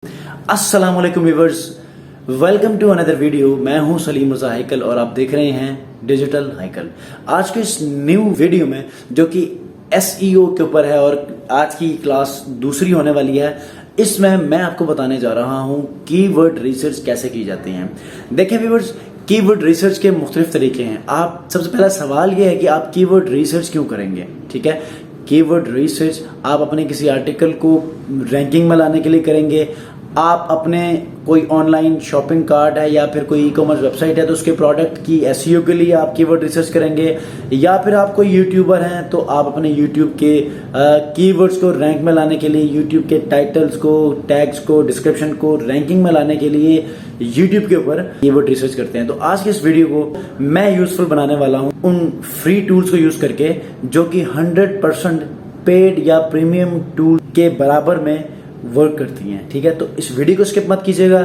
अस्सलाम वालेकुम viewers, welcome to another video. मैं हूं सलीम रज़ा हैकल और आप देख रहे हैं डिजिटल हैकल। आज के इस न्यू वीडियो में जो कि एसईओ के ऊपर है और आज की क्लास दूसरी होने वाली है, इसमें मैं आपको बताने जा रहा हूं कीवर्ड रिसर्च कैसे की जाती है। देखिए व्यूअर्स, कीवर्ड रिसर्च के मुख्तलिफ तरीके हैं। आप सबसे पहला सवाल यह है कि आप कीवर्ड रिसर्च क्यों करेंगे। ठीक है, कीवर्ड रिसर्च आप अपने किसी आर्टिकल को रैंकिंग में लाने के लिए करेंगे, आप अपने कोई ऑनलाइन शॉपिंग कार्ट है या फिर कोई ई कॉमर्स वेबसाइट है तो उसके प्रोडक्ट की एसईओ के लिए आप कीवर्ड रिसर्च करेंगे, या फिर आप कोई यूट्यूबर हैं तो आप अपने यूट्यूब के कीवर्ड्स को रैंक में लाने के लिए, यूट्यूब के टाइटल्स को, टैग्स को, डिस्क्रिप्शन को रैंकिंग में लाने के लिए यूट्यूब के ऊपर कीवर्ड रिसर्च करते हैं। तो आज के इस वीडियो को मैं यूजफुल बनाने वाला हूं उन फ्री टूल्स को यूज करके जो कि 100% पेड या प्रीमियम टूल के बराबर में वर्क करती हैं। ठीक है, तो इस वीडियो को स्किप मत कीजिएगा।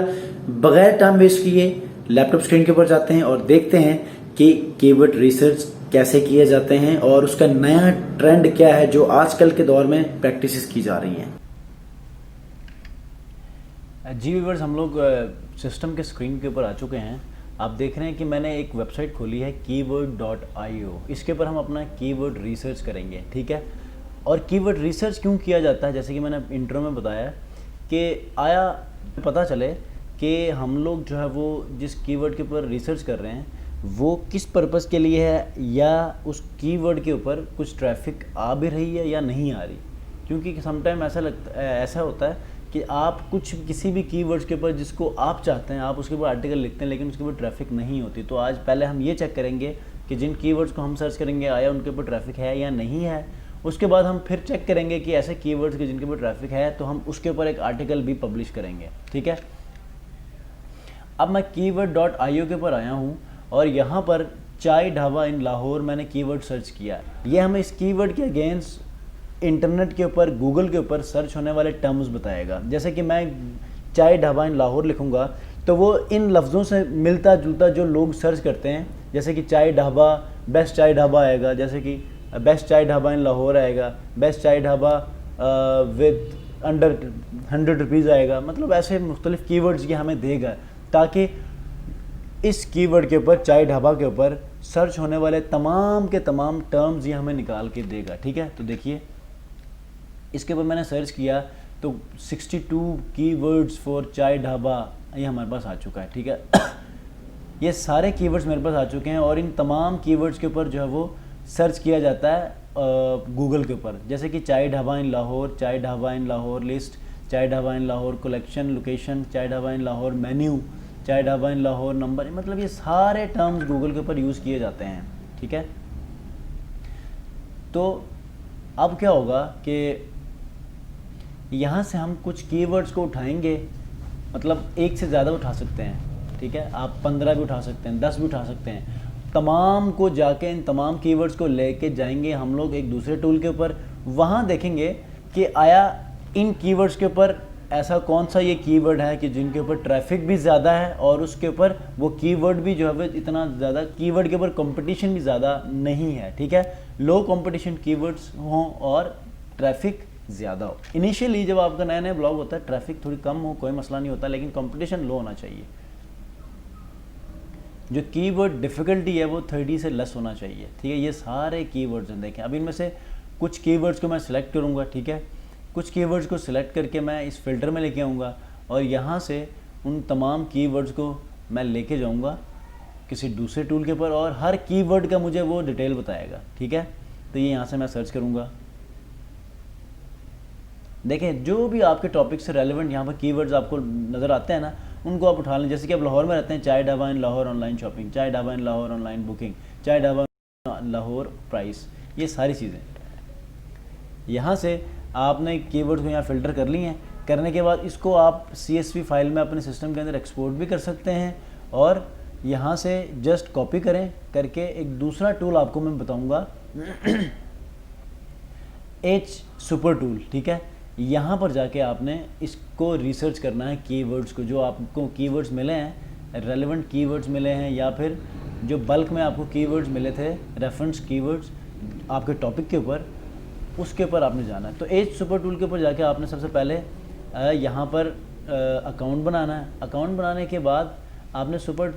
बगैर टाइम वेस्ट किए लैपटॉप स्क्रीन के ऊपर जाते हैं और देखते हैं कि कीवर्ड रिसर्च कैसे किए जाते हैं और उसका नया ट्रेंड क्या है जो आजकल के दौर में प्रैक्टिसेस की जा रही हैं। जी व्यूअर्स, हम लोग सिस्टम के स्क्रीन के ऊपर आ चुके हैं। आप देख रहे हैं कि मैंने एक वेबसाइट खोली है keyword.io। इसके ऊपर हम अपना कीवर्ड रिसर्च करेंगे। ठीक है, और कीवर्ड रिसर्च क्यों किया जाता है, जैसे कि मैंने इंट्रो में बताया कि आया पता चले कि हम लोग जो है वो जिस कीवर्ड के ऊपर रिसर्च कर रहे हैं वो किस पर्पस के लिए है, या उस कीवर्ड के ऊपर कुछ ट्रैफिक आ भी रही है या नहीं आ रही। क्योंकि समटाइम ऐसा होता है कि आप किसी भी कीवर्ड्स के ऊपर जिसको आप चाहते हैं आप उसके ऊपर आर्टिकल लिखते हैं लेकिन उसके ऊपर ट्रैफिक नहीं होती। तो आज पहले हम ये चेक करेंगे कि जिन कीवर्ड्स को हम सर्च करेंगे आया उनके ऊपर ट्रैफिक है या नहीं है। उसके बाद हम फिर चेक करेंगे कि ऐसे कीवर्ड्स के जिनके ऊपर ट्रैफिक है तो हम उसके ऊपर एक आर्टिकल भी पब्लिश करेंगे। ठीक है, अब मैं keyword.io के ऊपर आया हूँ और यहाँ पर चाय ढाबा इन लाहौर मैंने कीवर्ड सर्च किया। ये हमें इस कीवर्ड के अगेंस्ट इंटरनेट के ऊपर, गूगल के ऊपर सर्च होने वाले टर्म्स बताएगा। जैसे कि मैं चाय ढाबा इन लाहौर लिखूँगा तो वो इन लफ्ज़ों से मिलता जुलता जो लोग सर्च करते हैं, जैसे कि चाय ढाबा, बेस्ट चाय ढाबा आएगा, जैसे कि बेस्ट चाय ढाबा इन लाहौर आएगा, बेस्ट चाय ढाबा विद अंडर 100 रुपीज़ आएगा। मतलब ऐसे मुख्तलिफ कीवर्ड्स ये हमें देगा ताकि इस कीवर्ड के ऊपर, चाय ढाबा के ऊपर सर्च होने वाले तमाम के तमाम टर्म्स ये हमें निकाल के देगा। ठीक है, तो देखिए इसके ऊपर मैंने सर्च किया तो 62 कीवर्ड्स फॉर चाय ढाबा ये हमारे पास आ चुका है। ठीक है, ये सारे कीवर्ड्स मेरे पास आ चुके हैं और इन तमाम कीवर्ड्स के ऊपर जो है वो सर्च किया जाता है गूगल के ऊपर। जैसे कि चाय ढाबा इन लाहौर, चाय ढाबा इन लाहौर लिस्ट, चाय ढाबा इन लाहौर कलेक्शन लोकेशन, चाय ढाबा इन लाहौर मेन्यू, चाय ढाबा इन लाहौर नंबर। मतलब ये सारे टर्म्स गूगल के ऊपर यूज़ किए जाते हैं। ठीक है, तो अब क्या होगा कि यहाँ से हम कुछ कीवर्ड्स को उठाएंगे, मतलब एक से ज़्यादा उठा सकते हैं। ठीक है, आप 15 भी उठा सकते हैं, 10 भी उठा सकते हैं। तमाम को जाके इन तमाम कीवर्ड्स को लेके जाएंगे हम लोग एक दूसरे टूल के ऊपर। वहाँ देखेंगे कि आया इन कीवर्ड्स के ऊपर ऐसा कौन सा ये कीवर्ड है कि जिनके ऊपर ट्रैफिक भी ज़्यादा है और उसके ऊपर वो कीवर्ड भी जो है इतना ज़्यादा, कीवर्ड के ऊपर कंपटीशन भी ज़्यादा नहीं है। ठीक है, लो कंपटीशन कीवर्ड्स हों और ट्रैफिक ज़्यादा हो। इनिशियली जब आपका नया नया ब्लॉग होता है ट्रैफिक थोड़ी कम हो कोई मसला नहीं होता, लेकिन कंपटीशन लो होना चाहिए। जो कीवर्ड डिफ़िकल्टी है वो 30 से लेस होना चाहिए। ठीक है, ये सारे कीवर्ड्स हैं। देखें, अब इनमें से कुछ कीवर्ड्स को मैं सिलेक्ट करूँगा। ठीक है, कुछ कीवर्ड्स को सिलेक्ट करके मैं इस फिल्टर में लेके आऊँगा और यहाँ से उन तमाम कीवर्ड्स को मैं लेके जाऊँगा किसी दूसरे टूल के ऊपर और हर कीवर्ड का मुझे वो डिटेल बताएगा। ठीक है, तो ये यहाँ से मैं सर्च करूँगा। देखें, जो भी आपके टॉपिक से रेलेवेंट यहाँ पर कीवर्ड्स आपको नज़र आते हैं ना, उनको आप उठा लें। जैसे कि आप लाहौर में रहते हैं, चाय ढाबा इन लाहौर ऑनलाइन शॉपिंग, चाय ढाबा इन लाहौर ऑनलाइन बुकिंग, चाय ढाबा लाहौर प्राइस, ये सारी चीज़ें यहाँ से आपने कीवर्ड्स को यहाँ फ़िल्टर कर ली हैं। करने के बाद इसको आप CSV फाइल में अपने सिस्टम के अंदर एक्सपोर्ट भी कर सकते हैं और यहाँ से जस्ट कॉपी करें करके एक दूसरा टूल आपको मैं बताऊँगा, H सुपर टूल। ठीक है, यहाँ पर जाके आपने इसको रिसर्च करना है कीवर्ड्स को, जो आपको कीवर्ड्स मिले हैं, रेलेवेंट कीवर्ड्स मिले हैं या फिर जो बल्क में आपको कीवर्ड्स मिले थे, रेफरेंस कीवर्ड्स आपके टॉपिक के ऊपर, उसके ऊपर आपने जाना है। तो एज सुपर टूल के ऊपर जाके आपने सबसे पहले यहाँ पर अकाउंट बनाना है। अकाउंट बनाने के बाद आपने सुपर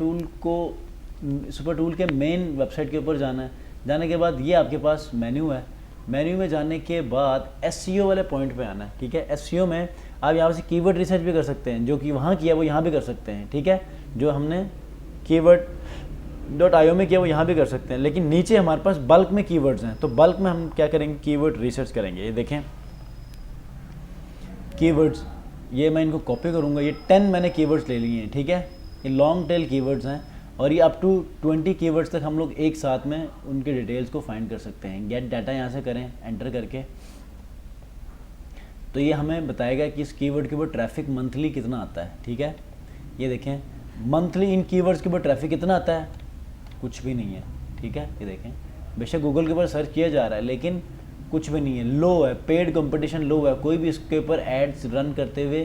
टूल के मेन वेबसाइट के ऊपर जाना है। जाने के बाद ये आपके पास मेन्यू है। मेन्यू में जाने के बाद एसईओ वाले पॉइंट पे आना है, ठीक है। एसईओ में आप यहाँ से कीवर्ड रिसर्च भी कर सकते हैं, जो कि वहाँ किया वो यहाँ भी कर सकते हैं, ठीक है। जो हमने keyword.io में किया वो यहाँ भी कर सकते हैं, लेकिन नीचे हमारे पास बल्क में कीवर्ड्स हैं, तो बल्क में हम क्या करेंगे, कीवर्ड रिसर्च करेंगे। ये देखें कीवर्ड्स, ये मैं इनको कॉपी करूँगा। ये 10 मैंने कीवर्ड्स ले लिए हैं, ठीक है। ये लॉन्ग टेल कीवर्ड्स हैं और ये अप टू 20 कीवर्ड्स तक हम लोग एक साथ में उनके डिटेल्स को फाइंड कर सकते हैं। गेट डाटा यहाँ से करें एंटर करके, तो ये हमें बताएगा कि इस कीवर्ड के ऊपर ट्रैफिक मंथली कितना आता है, ठीक है। ये देखें मंथली इन कीवर्ड्स के ऊपर ट्रैफिक कितना आता है, कुछ भी नहीं है, ठीक है। ये देखें बेशक गूगल के ऊपर सर्च किया जा रहा है लेकिन कुछ भी नहीं है, लो है, पेड कंपटीशन लो है, कोई भी इसके ऊपर एड्स रन करते हुए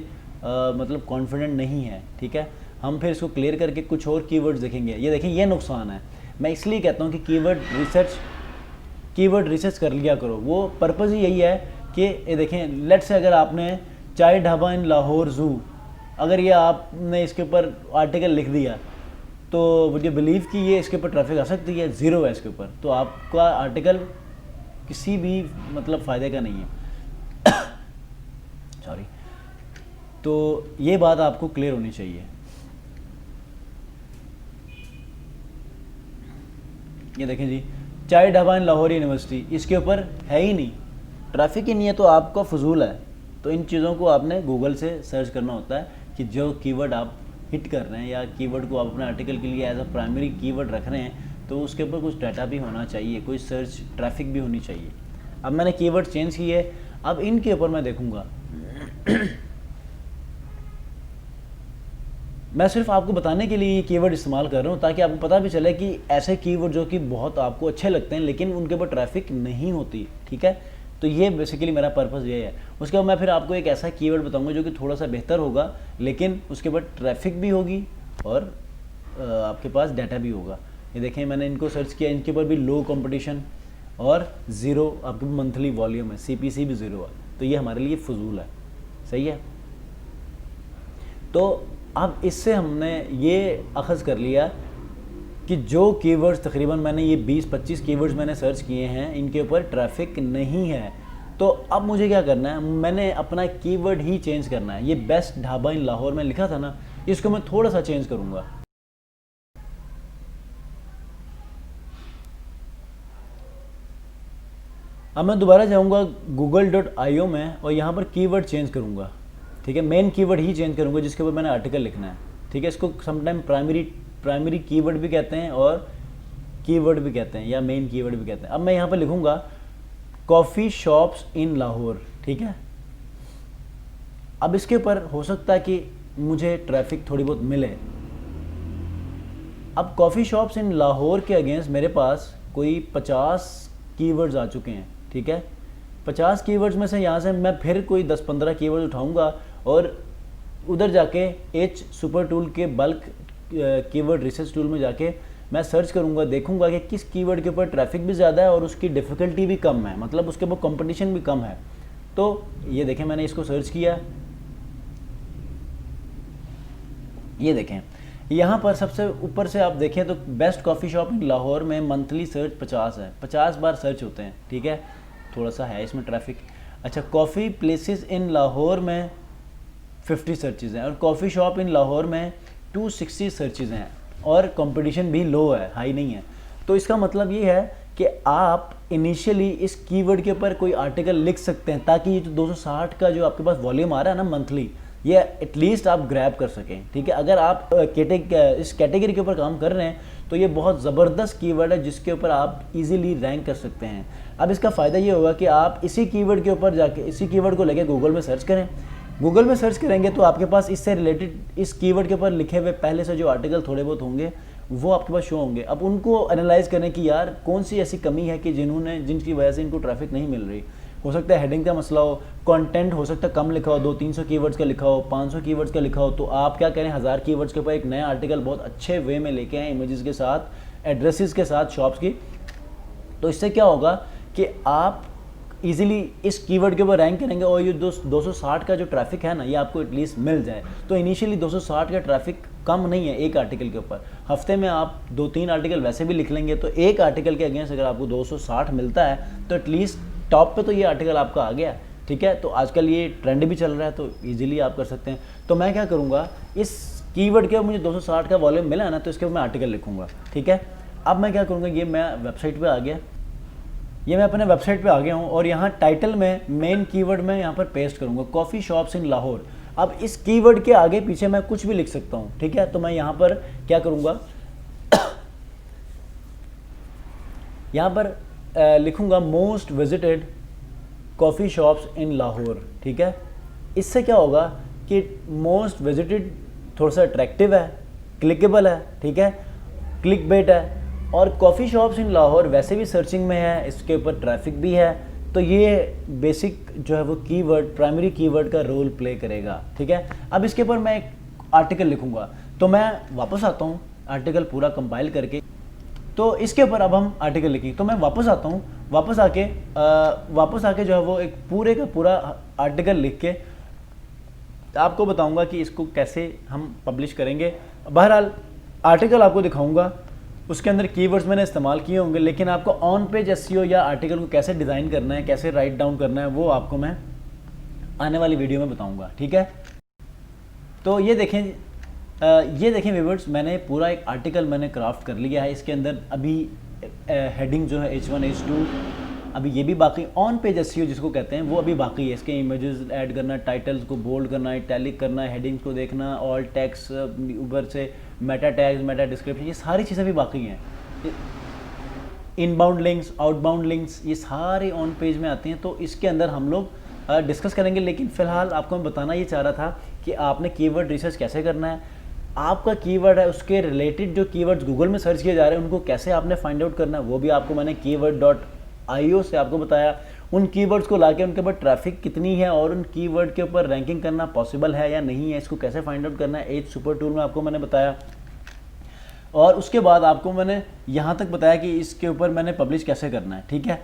मतलब कॉन्फिडेंट नहीं है, ठीक है। हम फिर इसको क्लियर करके कुछ और कीवर्ड्स देखेंगे। ये देखें ये नुकसान है। मैं इसलिए कहता हूँ कि कीवर्ड रिसर्च कर लिया करो। वो पर्पज़ ही यही है कि ये देखें लेट्स से अगर आपने चाय ढाबा इन लाहौर ज़ू, अगर ये आपने इसके ऊपर आर्टिकल लिख दिया तो वुड यू बिलीव कि ये इसके ऊपर ट्रैफिक आ सकती है, ज़ीरो है इसके ऊपर, तो आपका आर्टिकल किसी भी मतलब फ़ायदे का नहीं है। सॉरी, तो ये बात आपको क्लियर होनी चाहिए। ये देखें जी, चाय ढाबा इन लाहौर यूनिवर्सिटी, इसके ऊपर है ही नहीं, ट्रैफिक ही नहीं है, तो आपका फजूल है। तो इन चीज़ों को आपने गूगल से सर्च करना होता है कि जो कीवर्ड आप हिट कर रहे हैं या कीवर्ड को आप अपने आर्टिकल के लिए एज अ प्राइमरी कीवर्ड रख रहे हैं, तो उसके ऊपर कुछ डाटा भी होना चाहिए, कोई सर्च ट्रैफिक भी होनी चाहिए। अब मैंने कीवर्ड चेंज किए, अब इनके ऊपर मैं देखूंगा। मैं सिर्फ आपको बताने के लिए ये कीवर्ड इस्तेमाल कर रहा हूँ ताकि आपको पता भी चले कि ऐसे कीवर्ड जो कि बहुत आपको अच्छे लगते हैं लेकिन उनके ऊपर ट्रैफिक नहीं होती, ठीक है। तो ये बेसिकली मेरा पर्पज़ ये है। उसके बाद मैं फिर आपको एक ऐसा कीवर्ड बताऊंगा जो कि थोड़ा सा बेहतर होगा लेकिन उसके बाद ट्रैफिक भी होगी और आपके पास डाटा भी होगा। ये देखें मैंने इनको सर्च किया, इनके ऊपर भी लो कंपटीशन और ज़ीरो आपके मंथली वॉल्यूम है, CPC भी ज़ीरो है, तो ये हमारे लिए फजूल है, सही है। तो अब इससे हमने ये अखज़ कर लिया कि जो कीवर्ड्स तकरीबन मैंने ये 20-25 कीवर्ड्स मैंने सर्च किए हैं, इनके ऊपर ट्रैफिक नहीं है। तो अब मुझे क्या करना है, मैंने अपना कीवर्ड ही चेंज करना है। ये बेस्ट ढाबा इन लाहौर में लिखा था ना, इसको मैं थोड़ा सा चेंज करूँगा। अब मैं दोबारा जाऊँगा google.io में और यहाँ पर कीवर्ड चेंज करूँगा, ठीक है। मेन कीवर्ड ही चेंज करूँगा जिसके ऊपर मैंने आर्टिकल लिखना है, ठीक है। इसको समटाइम प्राइमरी कीवर्ड भी कहते हैं और कीवर्ड भी कहते हैं या मेन कीवर्ड भी कहते हैं। अब मैं यहाँ पर लिखूँगा कॉफ़ी शॉप्स इन लाहौर, ठीक है। अब इसके ऊपर हो सकता है कि मुझे ट्रैफिक थोड़ी बहुत मिले। अब कॉफ़ी शॉप्स इन लाहौर के अगेंस्ट मेरे पास कोई 50 कीवर्ड्स आ चुके हैं, ठीक है। 50 कीवर्ड्स में से यहाँ से मैं फिर कोई 10-15 कीवर्ड उठाऊँगा और उधर जाके एच सुपर टूल के बल्क कीवर्ड रिसर्च टूल में जाके मैं सर्च करूँगा, देखूँगा कि किस कीवर्ड के ऊपर ट्रैफिक भी ज़्यादा है और उसकी डिफ़िकल्टी भी कम है, मतलब उसके ऊपर कंपटीशन भी कम है। तो ये देखें मैंने इसको सर्च किया, ये देखें यहाँ पर सबसे ऊपर से आप देखें तो best coffee shop in Lahore में मंथली सर्च 50 है, 50 बार सर्च होते हैं, ठीक है। थोड़ा सा है इसमें ट्रैफिक। अच्छा, कॉफ़ी प्लेसेस इन लाहौर में 50 सर्चेज़ हैं और कॉफ़ी शॉप इन लाहौर में 260 सर्चेज़ हैं और कंपटीशन भी लो है, हाई नहीं है। तो इसका मतलब ये है कि आप इनिशियली इस कीवर्ड के ऊपर कोई आर्टिकल लिख सकते हैं ताकि ये जो 260 का जो आपके पास वॉल्यूम आ रहा है ना मंथली, ये एटलीस्ट आप ग्रैब कर सकें, ठीक है। अगर आप इस कैटेगरी के ऊपर काम कर रहे हैं तो ये बहुत ज़बरदस्त कीवर्ड है जिसके ऊपर आप इजीली रैंक कर सकते हैं। अब इसका फ़ायदा ये होगा कि आप इसी कीवर्ड के ऊपर जाके इसी कीवर्ड को लेके गूगल में सर्च करें। गूगल में सर्च करेंगे तो आपके पास इससे रिलेटेड इस कीवर्ड के ऊपर लिखे हुए पहले से जो आर्टिकल थोड़े बहुत होंगे वो आपके पास शो होंगे। अब उनको एनालाइज करें कि यार कौन सी ऐसी कमी है कि जिनकी वजह से इनको ट्रैफिक नहीं मिल रही। हो सकता है हेडिंग का मसला हो, कंटेंट हो सकता है कम लिखा हो, 200-300 कीवर्ड्स का लिखा हो, 500 कीवर्ड्स का लिखा हो, तो आप क्या करें 1000 कीवर्ड्स के ऊपर एक नया आर्टिकल बहुत अच्छे वे में लेके आए, इमेजेस के साथ, एड्रेसेस के साथ शॉप्स की। तो इससे क्या होगा कि आप इजीली इस कीवर्ड के ऊपर रैंक करेंगे और ये 260 का जो ट्रैफिक है ना, ये आपको एटलीस्ट मिल जाए। तो इनिशियली 260 का ट्रैफिक कम नहीं है एक आर्टिकल के ऊपर। हफ्ते में आप 2-3 आर्टिकल वैसे भी लिख लेंगे तो एक आर्टिकल के अगेंस्ट अगर आपको 260 मिलता है तो एटलीस्ट टॉप पे तो ये आर्टिकल आपका आ गया, ठीक है। तो आजकल ये ट्रेंड भी चल रहा है तो ईजिली आप कर सकते हैं। तो मैं क्या करूँगा, इस कीवर्ड के मुझे 260 का वॉल्यूम मिला है ना, तो इसके ऊपर मैं आर्टिकल लिखूँगा, ठीक है। अब मैं क्या करूँगा, ये मैं वेबसाइट पे आ गया, ये मैं अपने वेबसाइट पे आ गया हूँ और यहाँ टाइटल में मेन कीवर्ड में यहाँ पर पेस्ट करूँगा कॉफ़ी शॉप्स इन लाहौर। अब इस कीवर्ड के आगे पीछे मैं कुछ भी लिख सकता हूँ, ठीक है। तो मैं यहाँ पर क्या करूँगा, यहाँ पर लिखूँगा मोस्ट विजिटेड कॉफ़ी शॉप्स इन लाहौर, ठीक है। इससे क्या होगा कि मोस्ट विजिटेड थोड़ा सा अट्रैक्टिव है, क्लिकेबल है, ठीक है, क्लिक बेट है। और कॉफ़ी शॉप्स इन लाहौर वैसे भी सर्चिंग में है, इसके ऊपर ट्रैफिक भी है, तो ये बेसिक जो है वो कीवर्ड प्राइमरी कीवर्ड का रोल प्ले करेगा, ठीक है। अब इसके ऊपर मैं एक आर्टिकल लिखूँगा, तो मैं वापस आता हूँ आर्टिकल पूरा कंपाइल करके, तो इसके ऊपर अब हम आर्टिकल लिखेंगे। तो मैं वापस आता हूँ, वापस आके जो है वो एक पूरे का पूरा आर्टिकल लिख के आपको बताऊंगा कि इसको कैसे हम पब्लिश करेंगे। बहरहाल आर्टिकल आपको दिखाऊंगा, उसके अंदर कीवर्ड्स मैंने इस्तेमाल किए होंगे, लेकिन आपको ऑन पेज एसईओ या आर्टिकल को कैसे डिज़ाइन करना है, कैसे राइट डाउन करना है, वो आपको मैं आने वाली वीडियो में बताऊंगा, ठीक है। तो ये देखें व्यूअर्स, मैंने पूरा एक आर्टिकल मैंने क्राफ्ट कर लिया है। इसके अंदर अभी हेडिंग जो है H1 H2 अभी ये भी बाकी, ऑन पेज एसईओ जिसको कहते हैं वो अभी बाकी है। इसके इमेजेस ऐड करना, टाइटल्स को बोल्ड करना, इटैलिक करना, हेडिंग्स को देखना, ऑल टैग्स ऊपर से मेटा टैग्स, मेटा डिस्क्रिप्शन, ये सारी चीज़ें भी बाकी हैं। इनबाउंड लिंक्स, आउटबाउंड लिंक्स, ये सारे ऑन पेज में आते हैं। तो इसके अंदर हम लोग डिस्कस करेंगे, लेकिन फ़िलहाल आपको मैं बताना ये चाह रहा था कि आपने कीवर्ड रिसर्च कैसे करना है। आपका कीवर्ड है, उसके रिलेटेड जो कीवर्ड्स गूगल में सर्च किए जा रहे हैं उनको कैसे आपने फाइंड आउट करना है, वो भी आपको मैंने keyword.io से आपको बताया। उन कीवर्ड्स को लाके उनके ऊपर ट्रैफिक कितनी है और उन कीवर्ड के ऊपर रैंकिंग करना पॉसिबल है या नहीं है, इसको कैसे फाइंड आउट करना है, एज सुपर टूल में आपको मैंने बताया। और उसके बाद आपको मैंने यहाँ तक बताया कि इसके ऊपर मैंने पब्लिश कैसे करना है, ठीक है।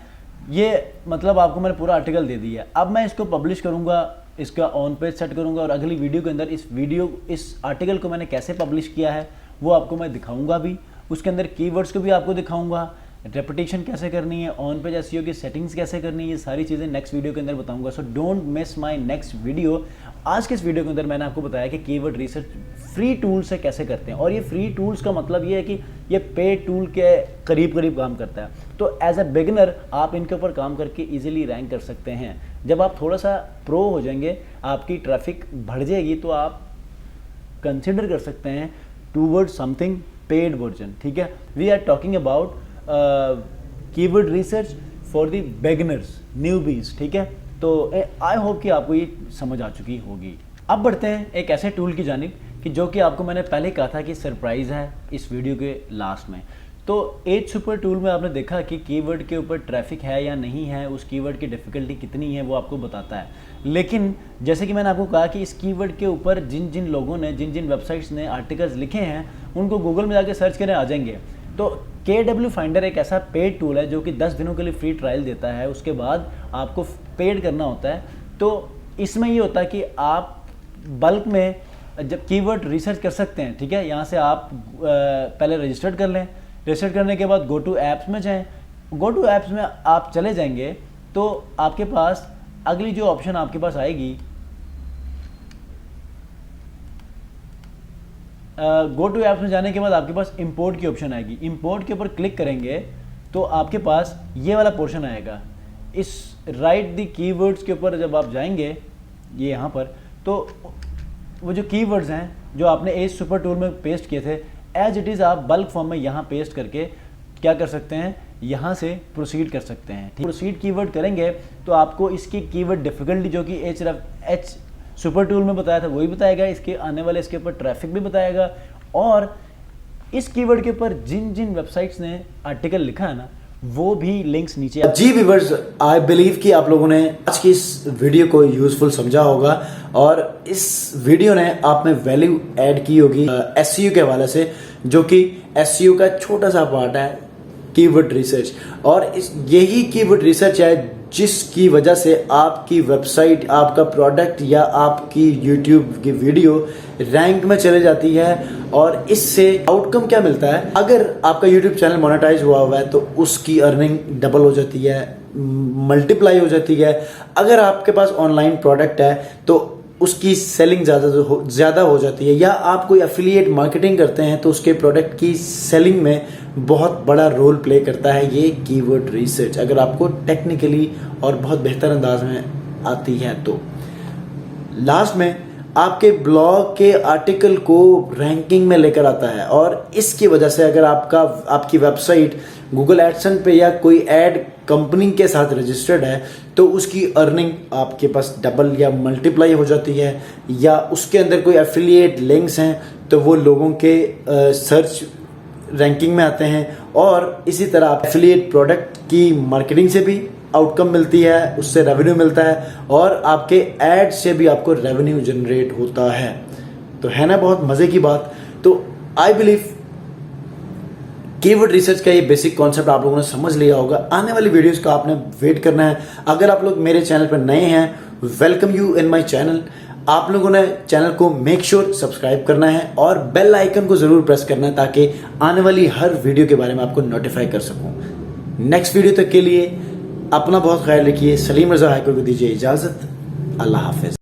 ये मतलब आपको मैंने पूरा आर्टिकल दे दिया। अब मैं इसको पब्लिश करूँगा, इसका ऑन पेज सेट करूँगा और अगली वीडियो के अंदर इस आर्टिकल को मैंने कैसे पब्लिश किया है वो आपको मैं दिखाऊंगा भी। उसके अंदर कीवर्ड्स को भी आपको दिखाऊंगा, रेपिटेशन कैसे करनी है, ऑन पेज एसईओ की सेटिंग्स कैसे करनी है, ये सारी चीज़ें नेक्स्ट वीडियो के अंदर बताऊंगा। So don't miss my next video. आज के इस वीडियो के अंदर मैंने आपको बताया कि कीवर्ड रिसर्च फ्री टूल से कैसे करते हैं, और ये फ्री टूल्स का मतलब ये है कि ये पेड टूल के करीब करीब काम करता है। तो एज अ बिगिनर आप इनके ऊपर काम करके ईजिली रैंक कर सकते हैं। जब आप थोड़ा सा प्रो हो जाएंगे, आपकी ट्रैफिक बढ़ जाएगी, तो आप कंसिडर कर सकते हैं टूवर्ड समथिंग पेड वर्जन, ठीक है। We are talking about keyword research for the beginners, newbies, ठीक है। तो आई होप कि आपको ये समझ आ चुकी होगी। अब बढ़ते हैं एक ऐसे टूल की जानिब कि जो कि आपको मैंने पहले कहा था कि सरप्राइज़ है इस वीडियो के लास्ट में। तो एज सुपर टूल में आपने देखा कि कीवर्ड के ऊपर ट्रैफिक है या नहीं है, उस कीवर्ड की डिफ़िकल्टी कितनी है वो आपको बताता है। लेकिन जैसे कि मैंने आपको कहा कि इस कीवर्ड के ऊपर जिन जिन लोगों ने, जिन जिन वेबसाइट्स ने आर्टिकल्स लिखे हैं उनको गूगल में जाके सर्च करें आ जाएंगे। तो KW फाइंडर एक ऐसा पेड टूल है जो कि 10 दिनों के लिए फ्री ट्रायल देता है, उसके बाद आपको पेड करना होता है। तो इसमें ये होता है कि आप बल्क में जब कीवर्ड रिसर्च कर सकते हैं, ठीक है। यहाँ से आप पहले रजिस्टर्ड कर लें, रजिस्टर करने के बाद गो टू ऐप्स में जाएं। गो टू ऐप्स में आप चले जाएंगे तो आपके पास अगली जो ऑप्शन आपके पास आएगी, गो टू ऐप्स में जाने के बाद आपके पास इंपोर्ट की ऑप्शन आएगी। इंपोर्ट के ऊपर क्लिक करेंगे तो आपके पास ये वाला पोर्शन आएगा। इस राइट द कीवर्ड्स के ऊपर जब आप जाएंगे, ये यहाँ पर, तो वो जो कीवर्ड्स हैं जो आपने एज सुपर टूल में पेस्ट किए थे, एज इट इज़ आप बल्क फॉर्म में यहाँ पेस्ट करके क्या कर सकते हैं, यहाँ से प्रोसीड कर सकते हैं। प्रोसीड कीवर्ड करेंगे तो आपको इसकी कीवर्ड डिफिकल्टी जो कि एच सुपर टूल में बताया था वही बताएगा, इसके आने वाले इसके ऊपर ट्रैफिक भी बताएगा, और इस कीवर्ड के ऊपर जिन जिन वेबसाइट्स ने आर्टिकल लिखा है ना वो भी लिंक्स नीचे। जी व्यूअर्स, आई बिलीव कि आप लोगों ने आज की इस वीडियो को यूजफुल समझा होगा और इस वीडियो ने आप में वैल्यू ऐड की होगी एसईओ के हवाले से, जो कि एसईओ का छोटा सा पार्ट है कीवर्ड रिसर्च। और यही कीवर्ड रिसर्च है जिसकी वजह से आपकी वेबसाइट, आपका प्रोडक्ट या आपकी यूट्यूब की वीडियो रैंक में चले जाती है। और इससे आउटकम क्या मिलता है, अगर आपका यूट्यूब चैनल मोनेटाइज हुआ है तो उसकी अर्निंग डबल हो जाती है, मल्टीप्लाई हो जाती है। अगर आपके पास ऑनलाइन प्रोडक्ट है तो उसकी सेलिंग ज़्यादा हो जाती है, या आप कोई एफिलिएट मार्केटिंग करते हैं तो उसके प्रोडक्ट की सेलिंग में बहुत बड़ा रोल प्ले करता है ये कीवर्ड रिसर्च, अगर आपको टेक्निकली और बहुत बेहतर अंदाज में आती है तो। लास्ट में आपके ब्लॉग के आर्टिकल को रैंकिंग में लेकर आता है, और इसकी वजह से अगर आपकी वेबसाइट गूगल एडसेंस पे या कोई एड कंपनी के साथ रजिस्टर्ड है तो उसकी अर्निंग आपके पास डबल या मल्टीप्लाई हो जाती है, या उसके अंदर कोई एफिलिएट लिंक्स हैं तो वो लोगों के सर्च रैंकिंग में आते हैं। और इसी तरह एफिलिएट प्रोडक्ट की मार्केटिंग से भी आउटकम मिलती है, उससे रेवेन्यू मिलता है, और आपके एड से भी आपको रेवेन्यू जनरेट होता है। तो है ना बहुत मज़े की बात। तो आई बिलीव कीवर्ड रिसर्च का ये बेसिक कॉन्सेप्ट आप लोगों ने समझ लिया होगा। आने वाली वीडियोस का आपने वेट करना है। अगर आप लोग मेरे चैनल पर नए हैं, welcome you in my channel. आप लोगों ने चैनल को मेक श्योर सब्सक्राइब करना है और बेल आइकन को जरूर प्रेस करना है ताकि आने वाली हर वीडियो के बारे में आपको नोटिफाई कर सकूं। नेक्स्ट वीडियो तक के लिए अपना बहुत ख्याल रखिए। सलीम रजा हाइकल को दीजिए इजाजत। अल्लाह हाफिज।